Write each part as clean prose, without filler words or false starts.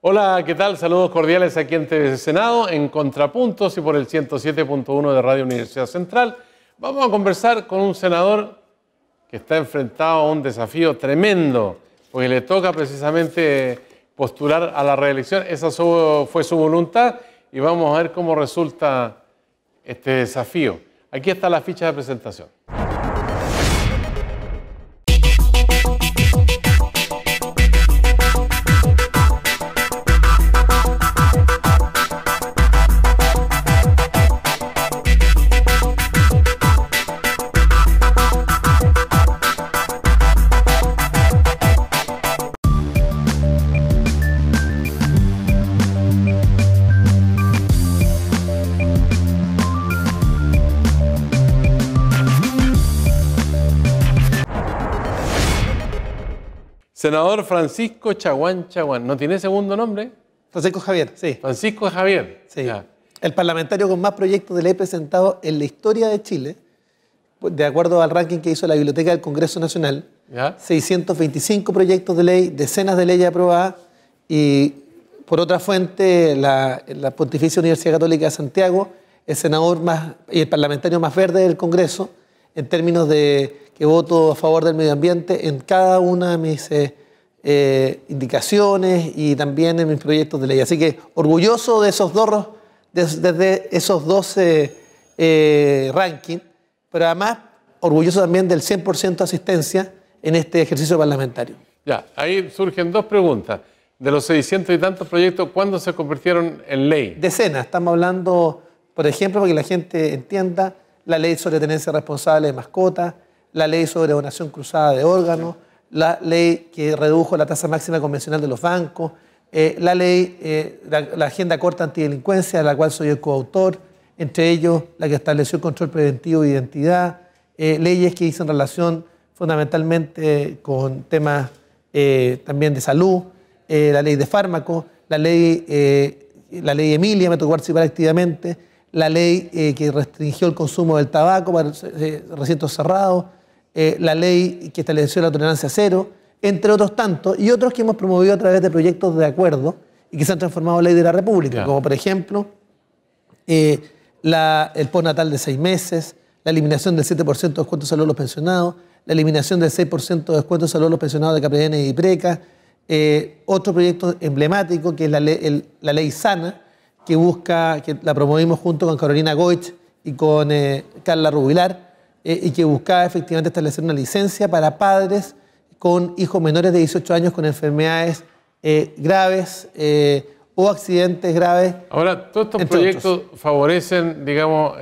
Hola, ¿qué tal? Saludos cordiales aquí en TV Senado, en Contrapuntos y por el 107.1 de Radio Universidad Central. Vamos a conversar con un senador que está enfrentado a un desafío tremendo, porque le toca precisamente postular a la reelección. Esa fue su voluntad y vamos a ver cómo resulta este desafío. Aquí está la ficha de presentación. Senador Francisco Chaguán Chaguán. ¿No tiene segundo nombre? Francisco Javier, sí. Francisco Javier. Sí. Ya. El parlamentario con más proyectos de ley presentados en la historia de Chile, de acuerdo al ranking que hizo la Biblioteca del Congreso Nacional. ¿Ya? 625 proyectos de ley, decenas de leyes aprobadas y, por otra fuente, la Pontificia Universidad Católica de Santiago, el senador más y el parlamentario más verde del Congreso, en términos de que voto a favor del medio ambiente en cada una de mis indicaciones y también en mis proyectos de ley. Así que orgulloso de esos desde esos 12 rankings, pero además orgulloso también del 100% de asistencia en este ejercicio parlamentario. Ya, ahí surgen dos preguntas. De los 600 y tantos proyectos, ¿cuándo se convirtieron en ley? Decenas. Estamos hablando, por ejemplo, para que la gente entienda, la ley sobre tenencia responsable de mascotas, la ley sobre donación cruzada de órganos, la ley que redujo la tasa máxima convencional de los bancos, la ley, la agenda corta antidelincuencia, de la cual soy el coautor, entre ellos la que estableció el control preventivo de identidad, leyes que hizo en relación fundamentalmente con temas también de salud, la ley de fármacos, la ley Emilia, me tocó participar activamente, la ley que restringió el consumo del tabaco para recintos cerrados, la ley que estableció la tolerancia cero, entre otros tantos, y otros que hemos promovido a través de proyectos de acuerdo y que se han transformado en ley de la República, como por ejemplo el postnatal de 6 meses, la eliminación del 7% de descuento de salud a los pensionados, la eliminación del 6% de descuento de salud a los pensionados de Capreven y Preca, otro proyecto emblemático que es la ley Sana, que la promovimos junto con Carolina Goich y con Carla Rubilar, y que buscaba efectivamente establecer una licencia para padres con hijos menores de 18 años con enfermedades graves o accidentes graves. Ahora, todos estos proyectos favorecen, digamos,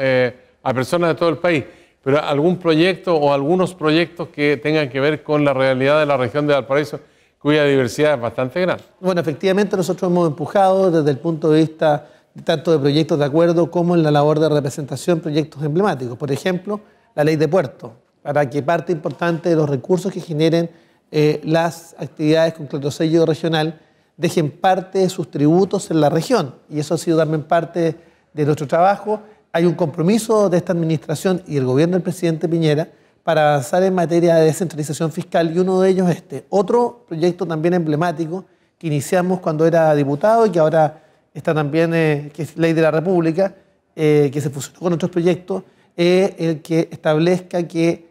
a personas de todo el país, pero algún proyecto o algunos proyectos que tengan que ver con la realidad de la región de Valparaíso, cuya diversidad es bastante grande. Bueno, efectivamente nosotros hemos empujado desde el punto de vista tanto de proyectos de acuerdo como en la labor de representación proyectos emblemáticos. Por ejemplo, la ley de puertos, para que parte importante de los recursos que generen las actividades con clatosello regional dejen parte de sus tributos en la región. Y eso ha sido también parte de nuestro trabajo. Hay un compromiso de esta administración y el gobierno del presidente Piñera para avanzar en materia de descentralización fiscal, y uno de ellos es este. Otro proyecto también emblemático que iniciamos cuando era diputado y que ahora está también, que es Ley de la República, que se fusionó con otros proyectos, el que establezca que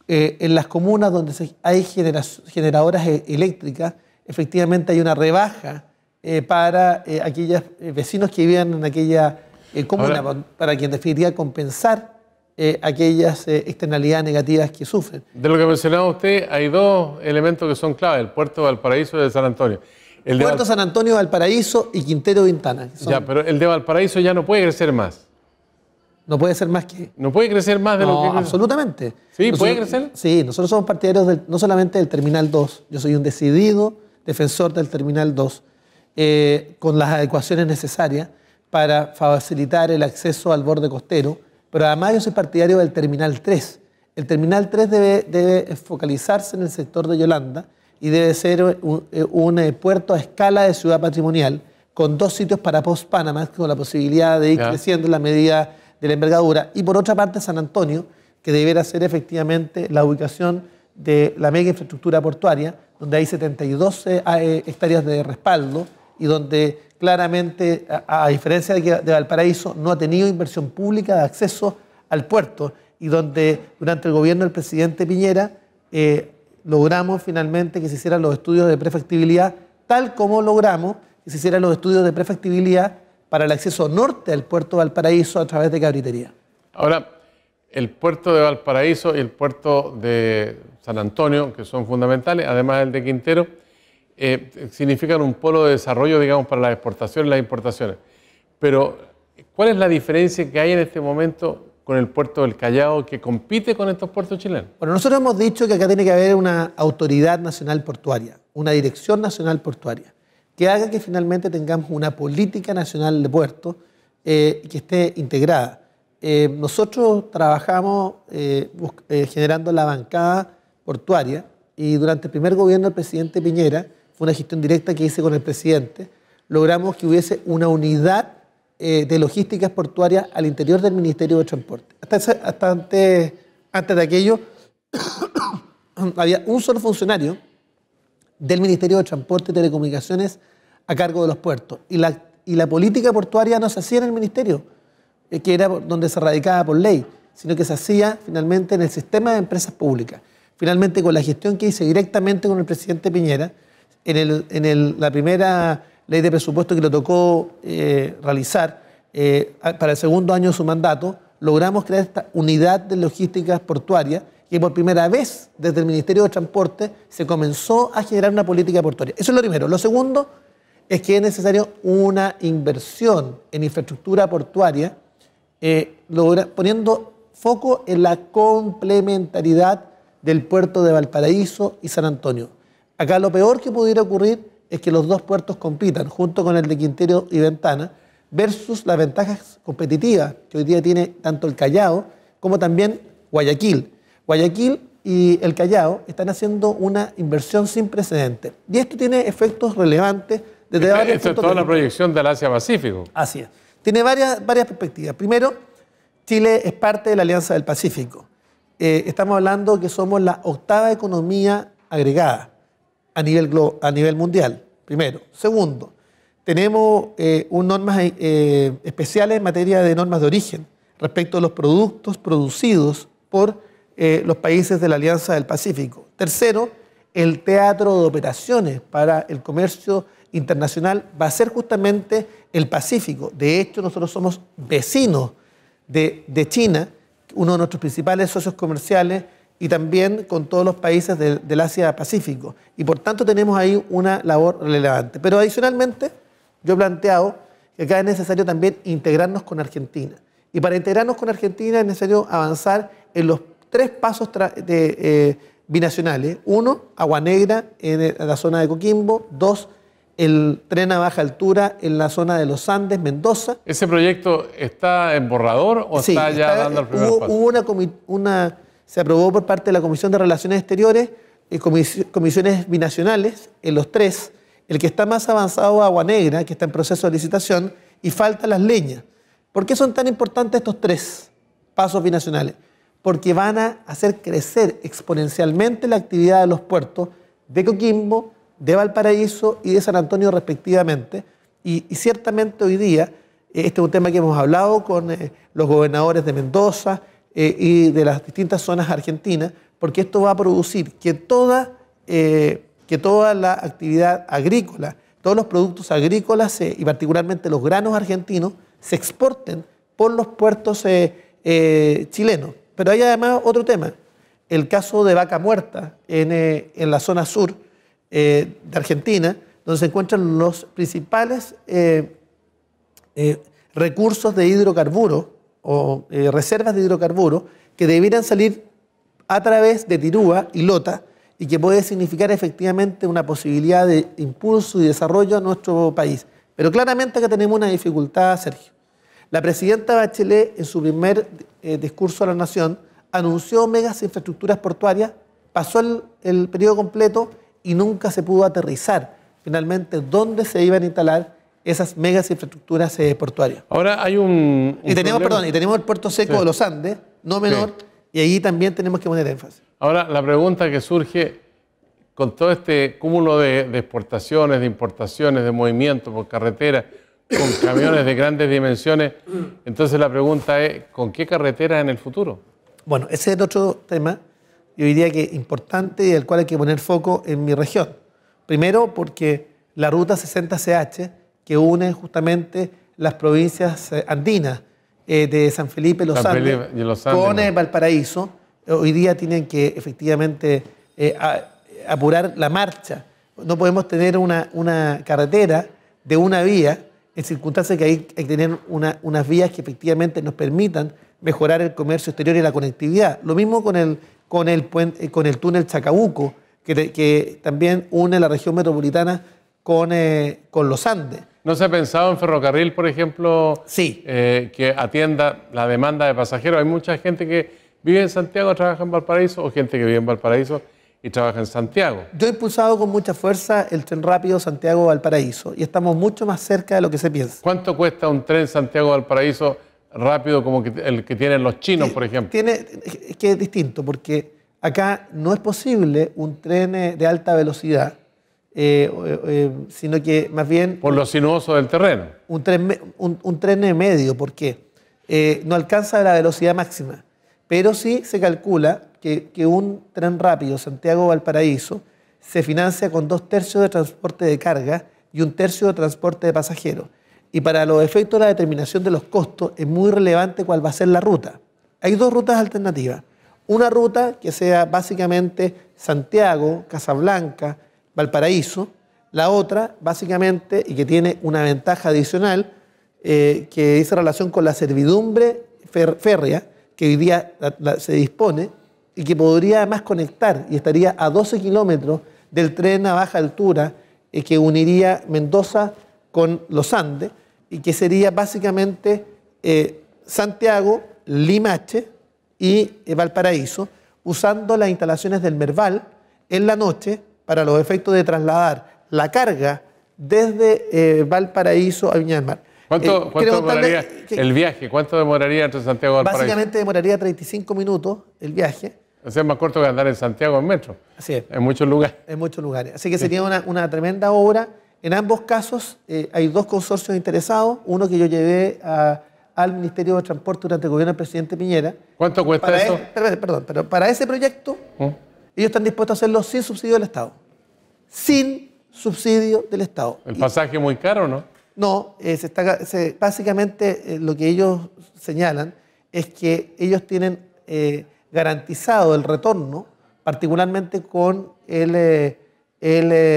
en las comunas donde hay generadoras eléctricas, efectivamente hay una rebaja para aquellos vecinos que vivan en aquella comuna, para que en definitiva compensar aquellas externalidades negativas que sufren. De lo que mencionaba usted, hay dos elementos que son clave: el puerto de Valparaíso y el de San Antonio. El puerto San Antonio, Valparaíso y Quintero Vintana. Ya, pero el de Valparaíso ya no puede crecer más. ¿No puede ser más que? ¿No puede crecer más de lo que crece? Absolutamente. ¿Sí? ¿Puede crecer? Sí, nosotros somos partidarios no solamente del Terminal 2, yo soy un decidido defensor del Terminal 2, con las adecuaciones necesarias para facilitar el acceso al borde costero, pero además yo soy partidario del Terminal 3. El Terminal 3 debe focalizarse en el sector de Yolanda y debe ser un puerto a escala de ciudad patrimonial, con 2 sitios para post-Panamá, con la posibilidad de ir creciendo en la medida de la envergadura. Y por otra parte, San Antonio, que deberá ser efectivamente la ubicación de la mega infraestructura portuaria, donde hay 72 hectáreas de respaldo y donde claramente, a diferencia de Valparaíso, no ha tenido inversión pública de acceso al puerto y donde durante el gobierno del presidente Piñera logramos finalmente que se hicieran los estudios de prefactibilidad, tal como logramos que se hicieran los estudios de prefactibilidad para el acceso norte al puerto de Valparaíso a través de Cabritería. Ahora, el puerto de Valparaíso y el puerto de San Antonio, que son fundamentales, además del de Quintero, significan un polo de desarrollo, digamos, para las exportaciones y las importaciones. Pero, ¿cuál es la diferencia que hay en este momento con el puerto del Callao que compite con estos puertos chilenos? Bueno, nosotros hemos dicho que acá tiene que haber una autoridad nacional portuaria, una dirección nacional portuaria, que haga que finalmente tengamos una política nacional de puertos que esté integrada. Nosotros trabajamos generando la bancada portuaria y durante el primer gobierno del presidente Piñera, fue una gestión directa que hice con el presidente, logramos que hubiese una unidad de logísticas portuarias al interior del Ministerio de Transporte. Hasta antes de aquello, había un solo funcionario del Ministerio de Transporte y Telecomunicaciones a cargo de los puertos. Y la política portuaria no se hacía en el ministerio, que era donde se radicaba por ley, sino que se hacía finalmente en el sistema de empresas públicas. Finalmente, con la gestión que hice directamente con el presidente Piñera, la primera ley de presupuesto que le tocó realizar para el segundo año de su mandato, logramos crear esta unidad de logísticas portuarias y por primera vez desde el Ministerio de Transporte se comenzó a generar una política portuaria. Eso es lo primero. Lo segundo es que es necesario una inversión en infraestructura portuaria poniendo foco en la complementariedad del puerto de Valparaíso y San Antonio. Acá lo peor que pudiera ocurrir es que los dos puertos compitan junto con el de Quintero y Ventana versus las ventajas competitivas que hoy día tiene tanto el Callao como también Guayaquil. Guayaquil y el Callao están haciendo una inversión sin precedentes. Y esto tiene efectos relevantes desde varios puntos de vista. Esto es toda la proyección del Asia-Pacífico. Así es. Tiene varias perspectivas. Primero, Chile es parte de la Alianza del Pacífico. Estamos hablando que somos la octava economía agregada a nivel mundial, primero. Segundo, tenemos normas especiales en materia de normas de origen respecto a los productos producidos por los países de la Alianza del Pacífico. Tercero, el teatro de operaciones para el comercio internacional va a ser justamente el Pacífico. De hecho, nosotros somos vecinos de China, uno de nuestros principales socios comerciales, y también con todos los países del Asia-Pacífico. Y por tanto tenemos ahí una labor relevante. Pero adicionalmente, yo he planteado que acá es necesario también integrarnos con Argentina. Y para integrarnos con Argentina es necesario avanzar en los 3 pasos binacionales. 1, Agua Negra en la zona de Coquimbo. 2, el tren a baja altura en la zona de los Andes, Mendoza. ¿Ese proyecto está en borrador o sí, está ya dando el primer paso? Se aprobó por parte de la Comisión de Relaciones Exteriores, comisiones binacionales en los 3. El que está más avanzado es Agua Negra, que está en proceso de licitación, y faltan las leñas. ¿Por qué son tan importantes estos 3 pasos binacionales? Porque van a hacer crecer exponencialmente la actividad de los puertos de Coquimbo, de Valparaíso y de San Antonio respectivamente. Y ciertamente hoy día, este es un tema que hemos hablado con los gobernadores de Mendoza y de las distintas zonas argentinas, porque esto va a producir que toda la actividad agrícola, todos los productos agrícolas y particularmente los granos argentinos se exporten por los puertos chilenos. Pero hay además otro tema, el caso de Vaca Muerta en la zona sur de Argentina, donde se encuentran los principales recursos de hidrocarburos o reservas de hidrocarburos que debieran salir a través de Tirúa y Lota y que puede significar efectivamente una posibilidad de impulso y desarrollo a nuestro país. Pero claramente acá tenemos una dificultad, Sergio. La presidenta Bachelet, en su primer discurso a la Nación, anunció megas infraestructuras portuarias, pasó el periodo completo y nunca se pudo aterrizar finalmente dónde se iban a instalar esas megas infraestructuras portuarias. Ahora hay un Y tenemos, problema. perdón, y tenemos el puerto seco Sí. de los Andes, no menor, y ahí también tenemos que poner énfasis. Ahora, la pregunta que surge con todo este cúmulo de exportaciones, de importaciones, de movimientos por carretera, con camiones de grandes dimensiones, entonces la pregunta es, ¿con qué carretera en el futuro? Bueno, ese es otro tema, yo diría que importante y al cual hay que poner foco en mi región. Primero, porque la ruta 60CH, que une justamente las provincias andinas de San Felipe y Los San Andes, Felipe y Los Andes, con ¿no? Valparaíso, hoy día tienen que efectivamente apurar la marcha. No podemos tener una carretera de una vía en circunstancias que hay que tener unas vías que efectivamente nos permitan mejorar el comercio exterior y la conectividad. Lo mismo con el túnel Chacabuco, que también une la región metropolitana con los Andes. ¿No se ha pensado en ferrocarril, por ejemplo, Sí. Que atienda la demanda de pasajeros? Hay mucha gente que vive en Santiago, trabaja en Valparaíso, o gente que vive en Valparaíso y trabaja en Santiago. Yo he impulsado con mucha fuerza el tren rápido Santiago-Valparaíso y estamos mucho más cerca de lo que se piensa. ¿Cuánto cuesta un tren Santiago-Valparaíso rápido como el que tienen los chinos, por ejemplo? Es que es distinto, porque acá no es posible un tren de alta velocidad, sino que más bien Por lo sinuoso del terreno. un tren medio. ¿Por qué? No alcanza la velocidad máxima, pero sí se calcula que un tren rápido Santiago-Valparaíso se financia con 2/3 de transporte de carga y 1/3 de transporte de pasajeros. Y para los efectos de la determinación de los costos es muy relevante cuál va a ser la ruta. Hay dos rutas alternativas. Una ruta que sea básicamente Santiago, Casablanca, Valparaíso. La otra, básicamente, y que tiene una ventaja adicional, que dice relación con la servidumbre férrea, que hoy día se dispone y que podría además conectar y estaría a 12 kilómetros del tren a baja altura que uniría Mendoza con los Andes y que sería básicamente Santiago, Limache y Valparaíso, usando las instalaciones del Merval en la noche para los efectos de trasladar la carga desde Valparaíso a Viña del Mar. ¿Cuánto demoraría el viaje? ¿Cuánto demoraría entre Santiago y Valparaíso? Básicamente demoraría 35 minutos el viaje. O sea, es más corto que andar en Santiago en metro. Así es. En muchos lugares. En muchos lugares. Así que sería una tremenda obra. En ambos casos hay dos consorcios interesados. Uno que yo llevé al Ministerio de Transporte durante el gobierno del presidente Piñera. ¿Cuánto cuesta eso? Perdón, pero para ese proyecto ellos están dispuestos a hacerlo sin subsidio del Estado. Sin subsidio del Estado. ¿El pasaje muy caro, no? No, básicamente lo que ellos señalan es que ellos tienen garantizado el retorno, particularmente con el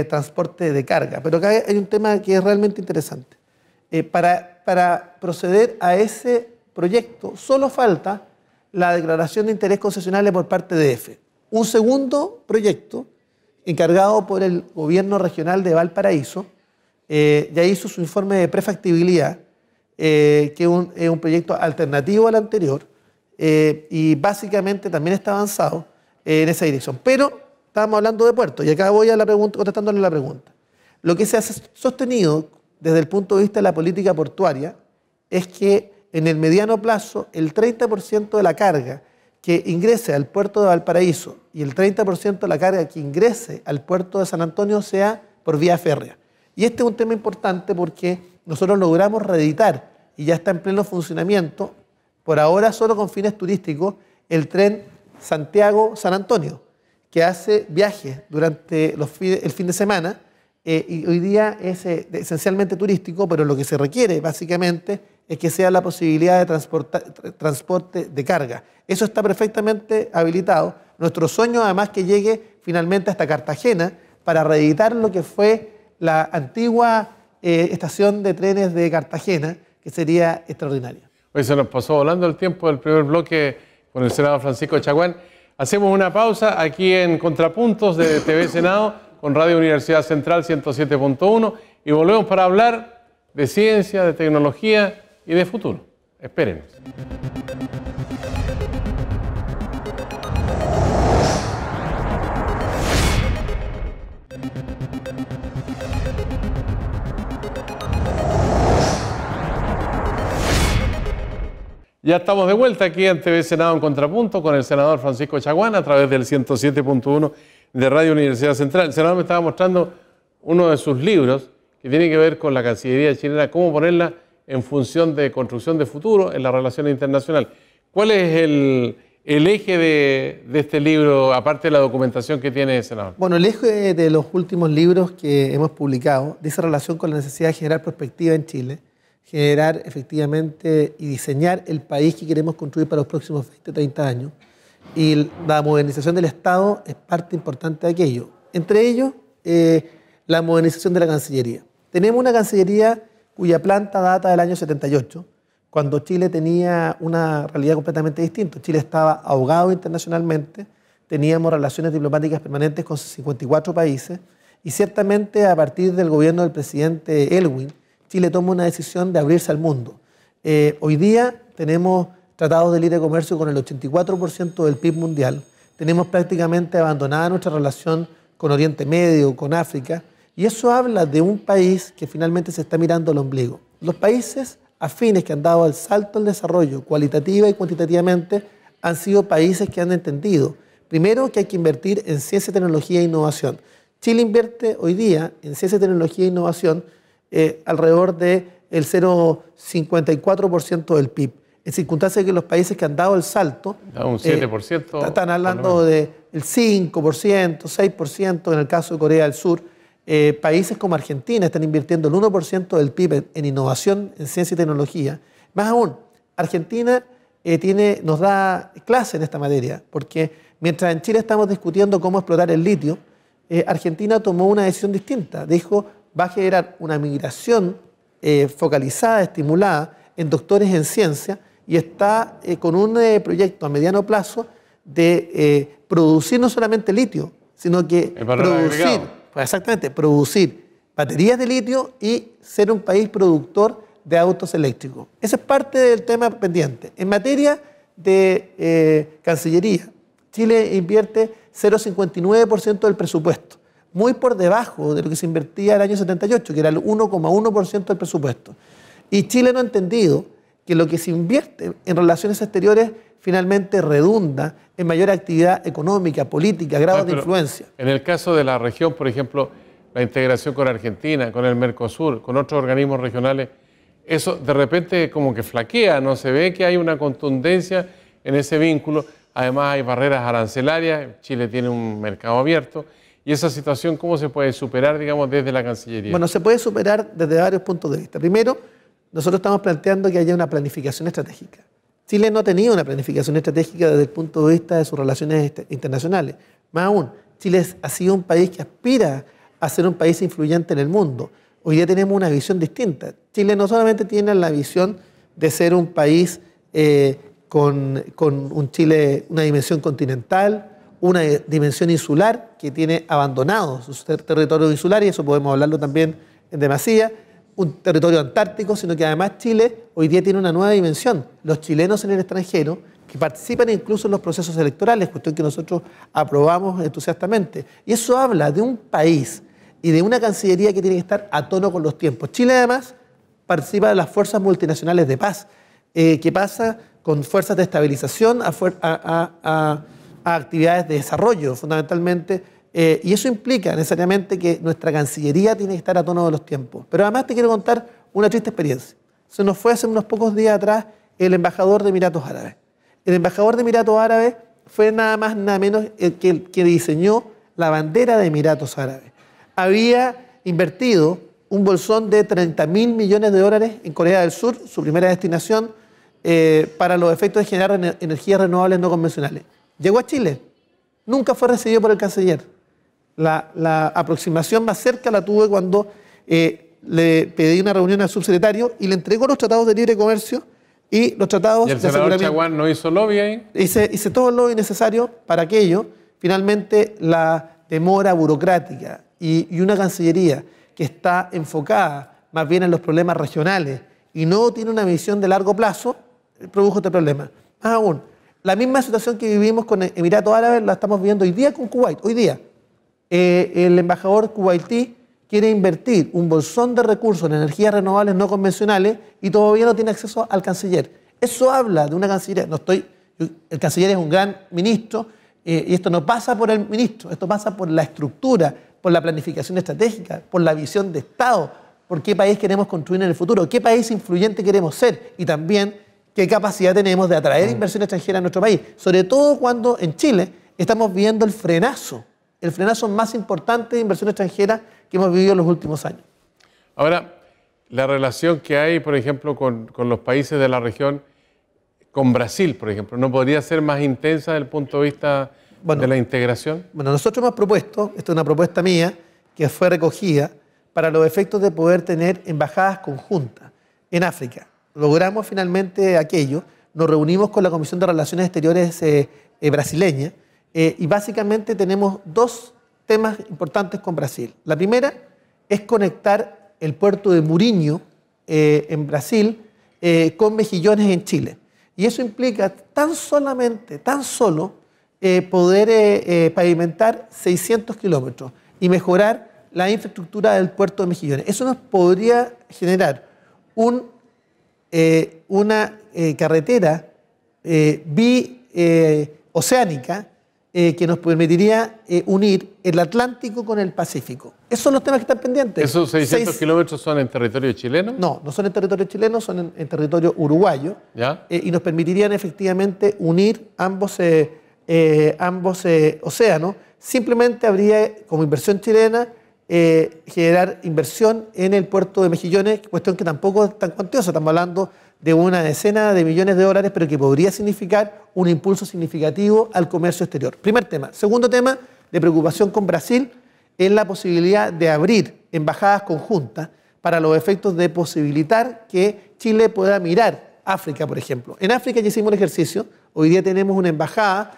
transporte de carga. Pero acá hay un tema que es realmente interesante. Para proceder a ese proyecto solo falta la declaración de interés concesional por parte de EFE. Un segundo proyecto encargado por el gobierno regional de Valparaíso ya hizo su informe de prefactibilidad, que es un proyecto alternativo al anterior y básicamente también está avanzado en esa dirección. Pero estábamos hablando de puertos y acá voy a la pregunta, contestándole la pregunta. Lo que se ha sostenido desde el punto de vista de la política portuaria es que en el mediano plazo el 30% de la carga que ingrese al puerto de Valparaíso y el 30% de la carga que ingrese al puerto de San Antonio sea por vía férrea. Y este es un tema importante porque nosotros logramos reeditar y ya está en pleno funcionamiento, por ahora solo con fines turísticos, el tren Santiago-San Antonio, que hace viajes durante el fin de semana y hoy día es esencialmente turístico, pero lo que se requiere básicamente es que sea la posibilidad de transporte de carga. Eso está perfectamente habilitado. Nuestro sueño además que llegue finalmente hasta Cartagena para reeditar lo que fue la antigua estación de trenes de Cartagena, que sería extraordinaria. Hoy se nos pasó volando el tiempo del primer bloque con el senador Francisco Chaguán. Hacemos una pausa aquí en Contrapuntos de TV Senado con Radio Universidad Central 107.1 y volvemos para hablar de ciencia, de tecnología y de futuro. Espérenos. Ya estamos de vuelta aquí en TV Senado en Contrapunto con el senador Francisco Chaguán a través del 107.1 de Radio Universidad Central. El senador me estaba mostrando uno de sus libros que tiene que ver con la Cancillería chilena, cómo ponerla en función de construcción de futuro en la relación internacional. ¿Cuál es el eje de este libro, aparte de la documentación que tiene, senador? Bueno, el eje de los últimos libros que hemos publicado dice relación con la necesidad de generar perspectiva en Chile, generar efectivamente y diseñar el país que queremos construir para los próximos 20, 30 años. Y la modernización del Estado es parte importante de aquello. Entre ellos, la modernización de la Cancillería. Tenemos una Cancillería cuya planta data del año 78, cuando Chile tenía una realidad completamente distinta. Chile estaba ahogado internacionalmente, teníamos relaciones diplomáticas permanentes con 54 países y ciertamente a partir del gobierno del presidente Elwin, Chile toma una decisión de abrirse al mundo. Hoy día tenemos tratados de libre comercio con el 84% del PIB mundial, tenemos prácticamente abandonada nuestra relación con Oriente Medio, con África, y eso habla de un país que finalmente se está mirando al ombligo. Los países afines que han dado el salto al desarrollo cualitativa y cuantitativamente han sido países que han entendido, primero, que hay que invertir en ciencia, tecnología e innovación. Chile invierte hoy día en ciencia, tecnología e innovación alrededor del 0,54% del PIB. En circunstancias que los países que han dado el salto... Da un 7%. Están hablando del 5%, 6% en el caso de Corea del Sur. Países como Argentina están invirtiendo el 1% del PIB en innovación, en ciencia y tecnología. Más aún, Argentina nos da clase en esta materia, porque mientras en Chile estamos discutiendo cómo explotar el litio, Argentina tomó una decisión distinta. Dijo, va a generar una migración focalizada, estimulada en doctores en ciencia y está con un proyecto a mediano plazo de producir no solamente litio, sino que producir baterías de litio y ser un país productor de autos eléctricos. Ese es parte del tema pendiente. En materia de Cancillería, Chile invierte 0,59% del presupuesto, muy por debajo de lo que se invertía el año 78, que era el 1,1% del presupuesto. Y Chile no ha entendido que lo que se invierte en relaciones exteriores finalmente redunda en mayor actividad económica, política, grados de influencia. En el caso de la región, por ejemplo, la integración con Argentina, con el Mercosur, con otros organismos regionales, eso de repente como que flaquea, no se ve que hay una contundencia en ese vínculo. Además hay barreras arancelarias, Chile tiene un mercado abierto. ¿Y esa situación cómo se puede superar, digamos, desde la Cancillería? Bueno, se puede superar desde varios puntos de vista. Primero, nosotros estamos planteando que haya una planificación estratégica. Chile no tenía una planificación estratégica desde el punto de vista de sus relaciones internacionales. Más aún, Chile ha sido un país que aspira a ser un país influyente en el mundo. Hoy día tenemos una visión distinta. Chile no solamente tiene la visión de ser un país con una dimensión continental, una dimensión insular que tiene abandonado sus territorios insulares, y eso podemos hablarlo también en demasía, un territorio antártico, sino que además Chile hoy día tiene una nueva dimensión. Los chilenos en el extranjero, que participan incluso en los procesos electorales, cuestión que nosotros aprobamos entusiastamente. Y eso habla de un país y de una Cancillería que tiene que estar a tono con los tiempos. Chile además participa de las fuerzas multinacionales de paz, que pasa con fuerzas de estabilización a actividades de desarrollo, fundamentalmente, y eso implica necesariamente que nuestra Cancillería tiene que estar a tono de los tiempos. Pero además te quiero contar una triste experiencia. Se nos fue hace unos pocos días atrás el embajador de Emiratos Árabes. El embajador de Emiratos Árabes fue nada más, nada menos el que diseñó la bandera de Emiratos Árabes. Había invertido un bolsón de 30.000 millones de dólares en Corea del Sur, su primera destinación, para los efectos de generar energías renovables no convencionales. Llegó a Chile, nunca fue recibido por el canciller. La aproximación más cerca la tuve cuando le pedí una reunión al subsecretario y le entregó los tratados de libre comercio y los tratados de aseguramiento. ¿Y el senador Chaguán no hizo lobby ahí? Hice todo el lobby necesario para aquello. Finalmente, la demora burocrática y una Cancillería que está enfocada más bien en los problemas regionales y no tiene una visión de largo plazo, produjo este problema. Más aún, la misma situación que vivimos con Emiratos Árabes la estamos viviendo hoy día con Kuwait. Hoy día, el embajador kuwaití quiere invertir un bolsón de recursos en energías renovables no convencionales y todavía no tiene acceso al canciller. Eso habla de una Cancillería. El canciller es un gran ministro y esto no pasa por el ministro, esto pasa por la estructura, por la planificación estratégica, por la visión de Estado, por qué país queremos construir en el futuro, qué país influyente queremos ser y también qué capacidad tenemos de atraer inversión extranjera a nuestro país. Sobre todo cuando en Chile estamos viendo el frenazo más importante de inversión extranjera que hemos vivido en los últimos años. Ahora, la relación que hay, por ejemplo, con los países de la región, con Brasil, por ejemplo, ¿no podría ser más intensa desde el punto de vista de la integración? Bueno, nosotros hemos propuesto, esta es una propuesta mía, que fue recogida para los efectos de poder tener embajadas conjuntas en África. Logramos finalmente aquello, nos reunimos con la Comisión de Relaciones Exteriores brasileña y básicamente tenemos dos temas importantes con Brasil. La primera es conectar el puerto de Muriño en Brasil con Mejillones en Chile. Y eso implica tan solo poder pavimentar 600 kilómetros y mejorar la infraestructura del puerto de Mejillones. Eso nos podría generar una carretera oceánica que nos permitiría unir el Atlántico con el Pacífico. Esos son los temas que están pendientes. ¿Esos 600 kilómetros son en territorio chileno? No, no son en territorio chileno, son en territorio uruguayo. ¿Ya? Y nos permitirían efectivamente unir ambos océanos. Simplemente habría como inversión chilena generar inversión en el puerto de Mejillones, cuestión que tampoco es tan cuantiosa. Estamos hablando de una decena de millones de dólares, pero que podría significar un impulso significativo al comercio exterior. Primer tema. Segundo tema de preocupación con Brasil es la posibilidad de abrir embajadas conjuntas para los efectos de posibilitar que Chile pueda mirar África, por ejemplo. En África ya hicimos un ejercicio, hoy día tenemos una embajada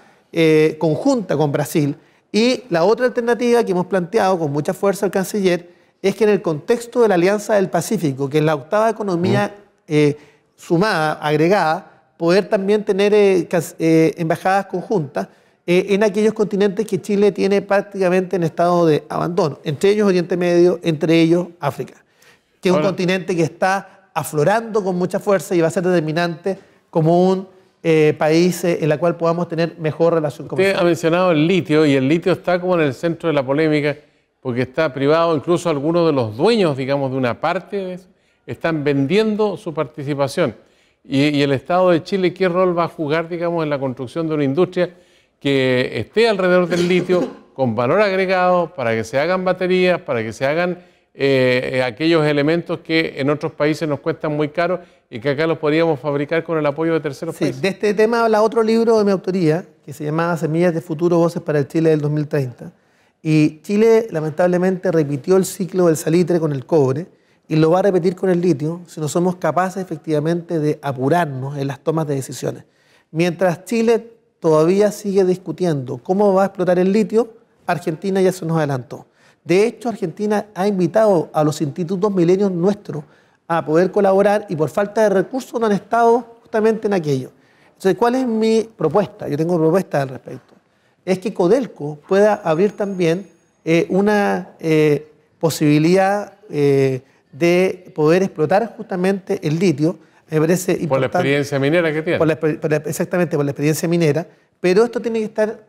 conjunta con Brasil y la otra alternativa que hemos planteado con mucha fuerza al canciller es que en el contexto de la Alianza del Pacífico, que es la octava economía sumada, agregada, poder también tener embajadas conjuntas en aquellos continentes que Chile tiene prácticamente en estado de abandono, entre ellos Oriente Medio, entre ellos África, que es un continente que está aflorando con mucha fuerza y va a ser determinante como un país en el cual podamos tener mejor relación comercial. Usted ha mencionado el litio y el litio está como en el centro de la polémica porque está privado, incluso algunos de los dueños, digamos, de una parte de eso, están vendiendo su participación. Y el Estado de Chile, ¿qué rol va a jugar, digamos, en la construcción de una industria que esté alrededor del litio con valor agregado para que se hagan baterías, para que se hagan aquellos elementos que en otros países nos cuestan muy caros y que acá los podríamos fabricar con el apoyo de terceros países? De este tema habla otro libro de mi autoría que se llamaba Semillas de Futuro, Voces para el Chile del 2030. Y Chile lamentablemente repitió el ciclo del salitre con el cobre y lo va a repetir con el litio si no somos capaces efectivamente de apurarnos en las tomas de decisiones. Mientras Chile todavía sigue discutiendo cómo va a explotar el litio, Argentina ya se nos adelantó. De hecho, Argentina ha invitado a los institutos milenios nuestros a poder colaborar y por falta de recursos no han estado justamente en aquello. Entonces, ¿cuál es mi propuesta? Yo tengo propuestas al respecto. Es que Codelco pueda abrir también una posibilidad de poder explotar justamente el litio. Me parece importante. Por la experiencia minera que tiene. Exactamente, por la experiencia minera. Pero esto tiene que estar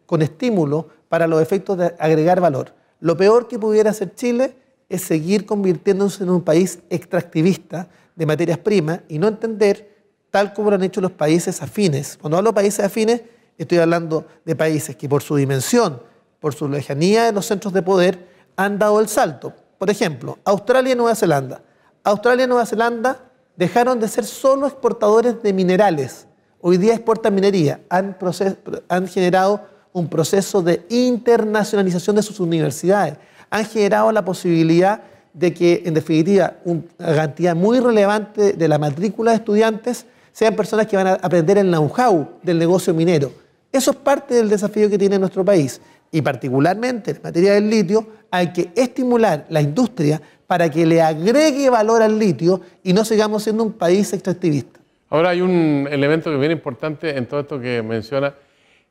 con estímulo para los efectos de agregar valor. Lo peor que pudiera hacer Chile es seguir convirtiéndose en un país extractivista de materias primas y no entender, tal como lo han hecho los países afines. Cuando hablo de países afines, estoy hablando de países que por su dimensión, por su lejanía de los centros de poder, han dado el salto. Por ejemplo, Australia y Nueva Zelanda. Australia y Nueva Zelanda dejaron de ser solo exportadores de minerales. Hoy día exportan minería. Han generado un proceso de internacionalización de sus universidades. Han generado la posibilidad de que, en definitiva, una cantidad muy relevante de la matrícula de estudiantes sean personas que van a aprender el know-how del negocio minero. Eso es parte del desafío que tiene nuestro país. Y particularmente en materia del litio, hay que estimular la industria para que le agregue valor al litio y no sigamos siendo un país extractivista. Ahora hay un elemento que es bien importante en todo esto que menciona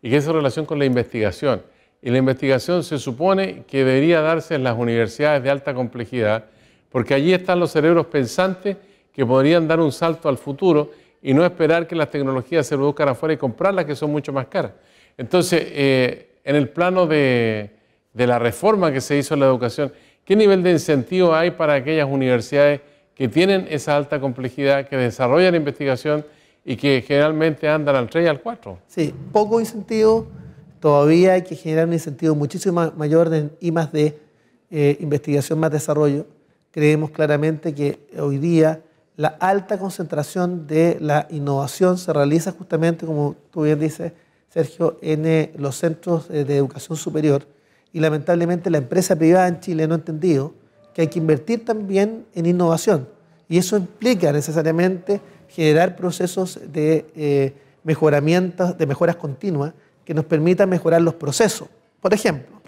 y que es en relación con la investigación. Y la investigación se supone que debería darse en las universidades de alta complejidad, porque allí están los cerebros pensantes que podrían dar un salto al futuro y no esperar que las tecnologías se produzcan afuera y comprarlas, que son mucho más caras. Entonces, en el plano de la reforma que se hizo en la educación, ¿qué nivel de incentivo hay para aquellas universidades que tienen esa alta complejidad, que desarrollan investigación y que generalmente andan al 3 y al 4? Sí, poco incentivo. Todavía hay que generar un incentivo muchísimo mayor en I+D, investigación más desarrollo. Creemos claramente que hoy día la alta concentración de la innovación se realiza justamente, como tú bien dices, Sergio, en los centros de educación superior. Y lamentablemente la empresa privada en Chile no ha entendido que hay que invertir también en innovación. Y eso implica necesariamente generar procesos de mejoramientos, de mejoras continuas, que nos permitan mejorar los procesos. Por ejemplo,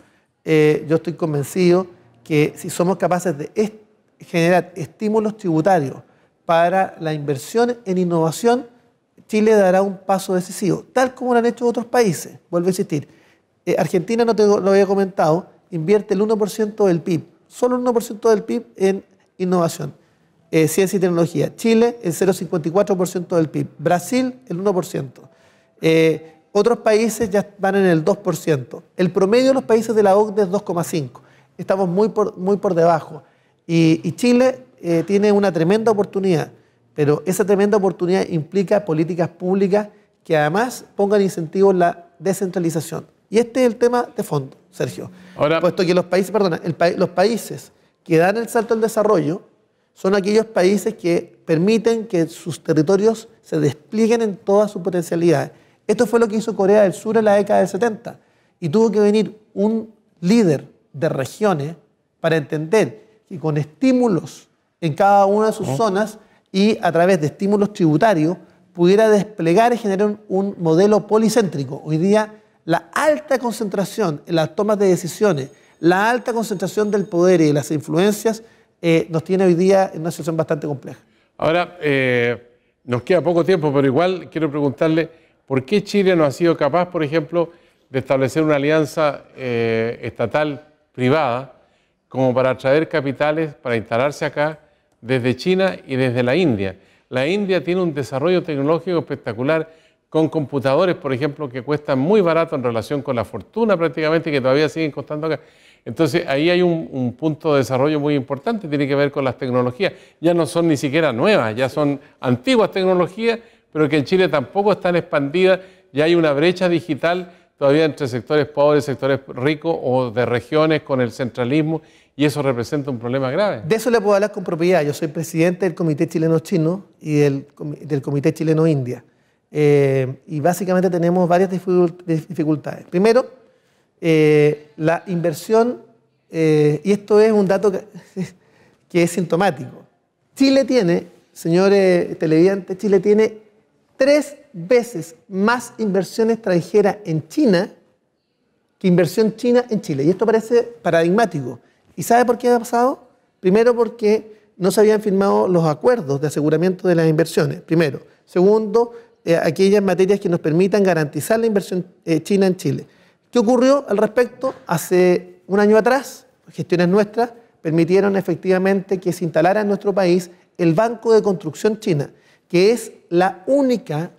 yo estoy convencido que si somos capaces de generar estímulos tributarios para la inversión en innovación, Chile dará un paso decisivo, tal como lo han hecho otros países. Vuelvo a insistir. Argentina, no te lo había comentado, invierte el 1% del PIB, solo el 1% del PIB en innovación, ciencia y tecnología. Chile, el 0,54% del PIB. Brasil, el 1%. Otros países ya van en el 2%. El promedio de los países de la OCDE es 2,5%. Estamos muy por debajo. Y Chile tiene una tremenda oportunidad, pero esa tremenda oportunidad implica políticas públicas que además pongan incentivos en la descentralización. Y este es el tema de fondo, Sergio. Ahora, puesto que los países que dan el salto al desarrollo son aquellos países que permiten que sus territorios se desplieguen en toda su potencialidad. Esto fue lo que hizo Corea del Sur en la década del 70. Y tuvo que venir un líder de regiones para entender que con estímulos en cada una de sus zonas y a través de estímulos tributarios pudiera desplegar y generar un modelo policéntrico. Hoy día la alta concentración en las tomas de decisiones, la alta concentración del poder y de las influencias nos tiene hoy día en una situación bastante compleja. Ahora, nos queda poco tiempo, pero igual quiero preguntarle por qué Chile no ha sido capaz, por ejemplo, de establecer una alianza estatal-privada como para atraer capitales para instalarse acá desde China y desde la India. La India tiene un desarrollo tecnológico espectacular con computadores, por ejemplo, que cuestan muy barato en relación con la fortuna prácticamente, que todavía siguen costando acá. Entonces, ahí hay un punto de desarrollo muy importante, tiene que ver con las tecnologías. Ya no son ni siquiera nuevas, ya son antiguas tecnologías, pero que en Chile tampoco están expandidas. Ya hay una brecha digital todavía entre sectores pobres, sectores ricos o de regiones con el centralismo, y eso representa un problema grave. De eso le puedo hablar con propiedad. Yo soy presidente del Comité Chileno-Chino y del Comité Chileno-India. Y básicamente tenemos varias dificultades. Primero, la inversión, y esto es un dato que es sintomático. Chile tiene, señores televidentes, Chile tiene 3 veces más inversión extranjera en China que inversión china en Chile. Y esto parece paradigmático. ¿Y sabe por qué ha pasado? Primero, porque no se habían firmado los acuerdos de aseguramiento de las inversiones. Primero. Segundo, aquellas materias que nos permitan garantizar la inversión china en Chile. ¿Qué ocurrió al respecto? Hace un año atrás, gestiones nuestras permitieron efectivamente que se instalara en nuestro país el Banco de Construcción China, que es la única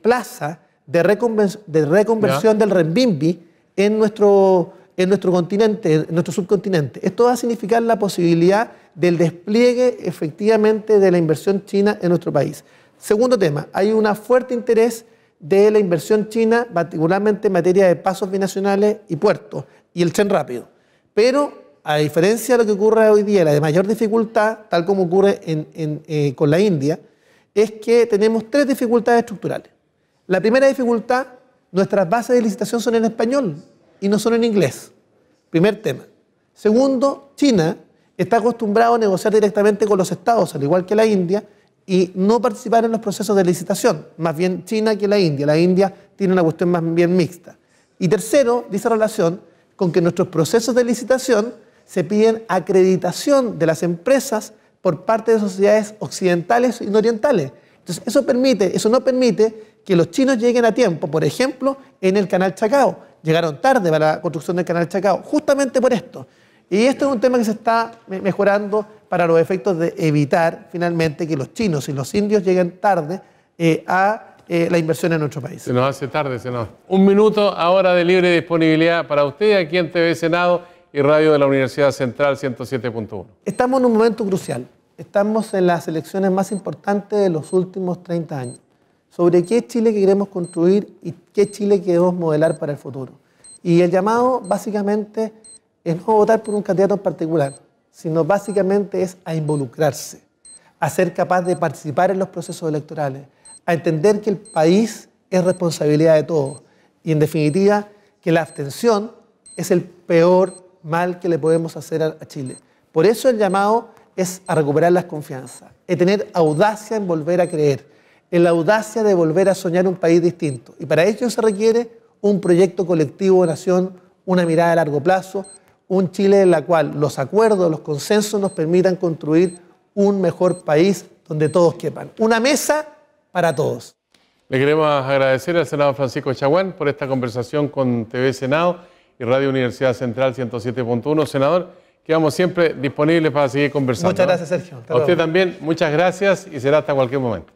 plaza de reconversión del renminbi en nuestro continente, en nuestro subcontinente. Esto va a significar la posibilidad del despliegue efectivamente de la inversión china en nuestro país. Segundo tema, hay un fuerte interés de la inversión china, particularmente en materia de pasos binacionales y puertos, y el tren rápido. Pero, a diferencia de lo que ocurre hoy día, la de mayor dificultad, tal como ocurre con la India, es que tenemos 3 dificultades estructurales. La primera dificultad, nuestras bases de licitación son en español y no son en inglés. Primer tema. Segundo, China está acostumbrado a negociar directamente con los estados, al igual que la India, y no participar en los procesos de licitación, más bien China que la India. La India tiene una cuestión más bien mixta. Y tercero, dice relación con que nuestros procesos de licitación se piden acreditación de las empresas por parte de sociedades occidentales y no orientales. Entonces, eso no permite que los chinos lleguen a tiempo. Por ejemplo, en el Canal Chacao. Llegaron tarde para la construcción del Canal Chacao, justamente por esto. Y esto es un tema que se está mejorando para los efectos de evitar finalmente que los chinos y los indios lleguen tarde a la inversión en nuestro país. Se nos hace tarde, senador. Un minuto ahora de libre disponibilidad para usted aquí en TV Senado y Radio de la Universidad Central 107.1. Estamos en un momento crucial. Estamos en las elecciones más importantes de los últimos 30 años. Sobre qué Chile queremos construir y qué Chile queremos modelar para el futuro. Y el llamado básicamente es no votar por un candidato en particular, sino básicamente es a involucrarse, a ser capaz de participar en los procesos electorales, a entender que el país es responsabilidad de todos y en definitiva que la abstención es el peor mal que le podemos hacer a Chile. Por eso el llamado es a recuperar las confianzas, es tener audacia en volver a creer, en la audacia de volver a soñar un país distinto. Y para ello se requiere un proyecto colectivo de nación, una mirada a largo plazo, un Chile en la cual los acuerdos, los consensos nos permitan construir un mejor país donde todos quepan. Una mesa para todos. Le queremos agradecer al senador Francisco Chaguán por esta conversación con TV Senado y Radio Universidad Central 107.1. Senador, quedamos siempre disponibles para seguir conversando. Muchas gracias, Sergio. A usted también, muchas gracias y será hasta cualquier momento.